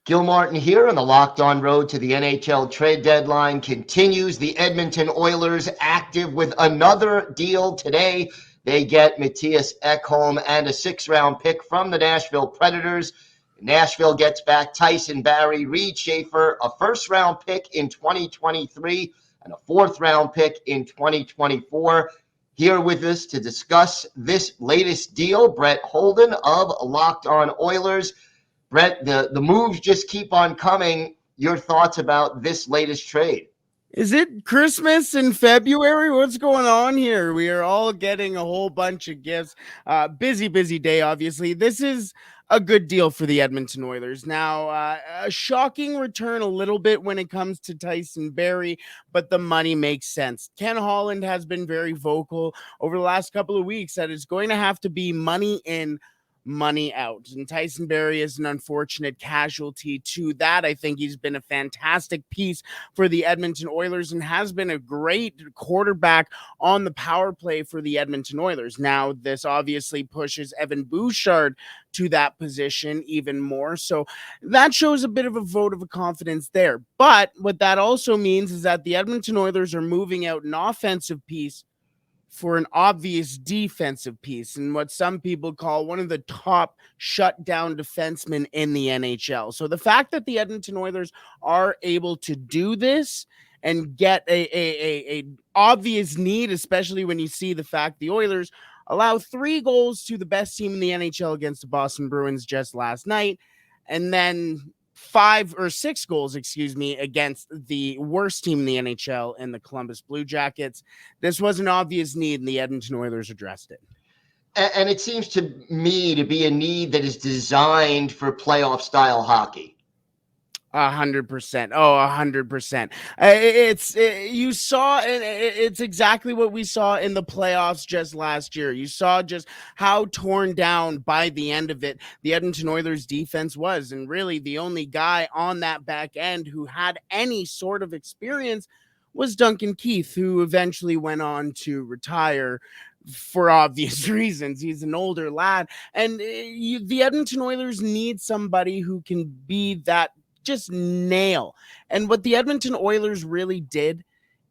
Gil Martin here, and the Locked On Road to the NHL trade deadline continues. The Edmonton Oilers active with another deal today. They get Mattias Ekholm and a sixth-round pick from the Nashville Predators. Nashville gets back Tyson Barrie, Reed Schaefer, a first-round pick in 2023, and a fourth-round pick in 2024. Here with us to discuss this latest deal, Brett Holden of Locked On Oilers. Brett, the moves just keep on coming. Your thoughts about this latest trade? Is it Christmas in February? What's going on here? We are all getting a whole bunch of gifts. Busy day, obviously. This is a good deal for the Edmonton Oilers. Now, a shocking return a little bit when it comes to Tyson Barrie, but the money makes sense. Ken Holland has been very vocal over the last couple of weeks that it's going to have to be money in, money out. And Tyson Barrie is an unfortunate casualty to that. I think he's been a fantastic piece for the Edmonton Oilers and has been a great quarterback on the power play for the Edmonton Oilers. Now, this obviously pushes Evan Bouchard to that position even more. So that shows a bit of a vote of confidence there. But what that also means is that the Edmonton Oilers are moving out an offensive piece for an obvious defensive piece and what some people call one of the top shutdown defensemen in the NHL. So the fact that the Edmonton Oilers are able to do this and get a obvious need, especially when you see the fact the Oilers allow 3 goals to the best team in the NHL against the Boston Bruins just last night, and then 5 or 6 goals, against the worst team in the NHL in the Columbus Blue Jackets. This was an obvious need, and the Edmonton Oilers addressed it. And it seems to me to be a need that is designed for playoff style hockey. 100%. Oh, 100%. You saw, and it's exactly what we saw in the playoffs just last year. You saw just how torn down by the end of it the Edmonton Oilers defense was. And really the only guy on that back end who had any sort of experience was Duncan Keith, who eventually went on to retire for obvious reasons. He's an older lad. And the Edmonton Oilers need somebody who can be that just nail. And what the Edmonton Oilers really did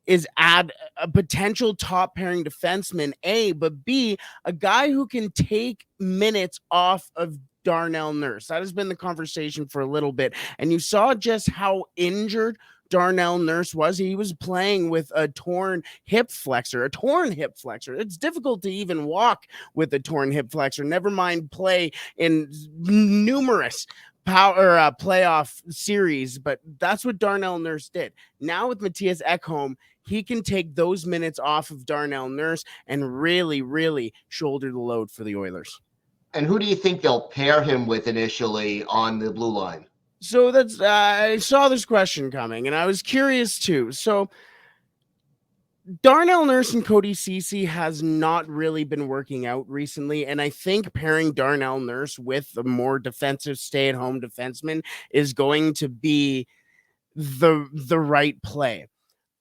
is add a potential top pairing defenseman, A, but B, a guy who can take minutes off of Darnell Nurse. That has been the conversation for a little bit. And you saw just how injured Darnell Nurse was. He was playing with a torn hip flexor. It's difficult to even walk with a torn hip flexor, never mind play in numerous playoff series, but that's what Darnell Nurse did. Now with Mattias Ekholm, he can take those minutes off of Darnell Nurse and really shoulder the load for the Oilers. And who do you think they'll pair him with initially on the blue line? So that's I saw this question coming, and I was curious too. So Darnell Nurse and Cody Ceci has not really been working out recently, and I think pairing Darnell Nurse with a more defensive stay-at-home defenseman is going to be the right play.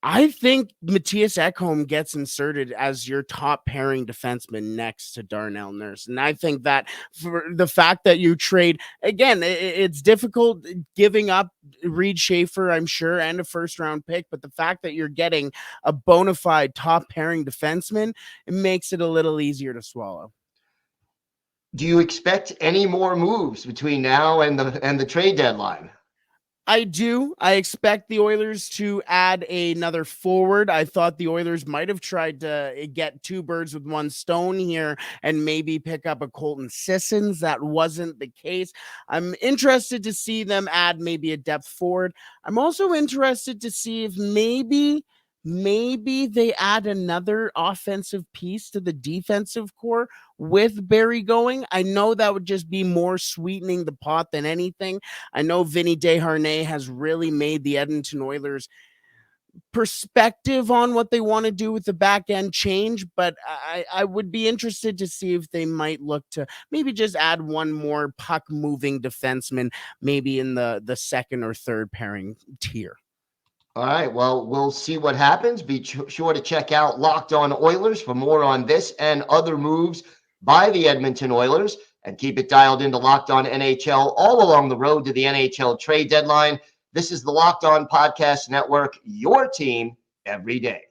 I think Mattias Ekholm gets inserted as your top pairing defenseman next to Darnell Nurse. And I think that for the fact that you trade, again, it's difficult giving up Reed Schaefer, I'm sure, and a first round pick. But the fact that you're getting a bona fide top pairing defenseman, it makes it a little easier to swallow. Do you expect any more moves between now and the trade deadline? I do. I expect the Oilers to add another forward. I thought the Oilers might have tried to get 2 birds with 1 stone here and maybe pick up a Colton Sissons. That wasn't the case. I'm interested to see them add maybe a depth forward. I'm also interested to see if maybe they add another offensive piece to the defensive core with Barrie going. I know that would just be more sweetening the pot than anything. I know Vinny Desharnais has really made the Edmonton Oilers perspective on what they want to do with the back end change, but I would be interested to see if they might look to maybe just add one more puck moving defenseman, maybe in the second or third pairing tier. All right, well, we'll see what happens. Be sure to check out Locked On Oilers for more on this and other moves by the Edmonton Oilers. and keep it dialed into Locked On NHL all along the road to the NHL trade deadline. This is the Locked On Podcast Network, your team every day.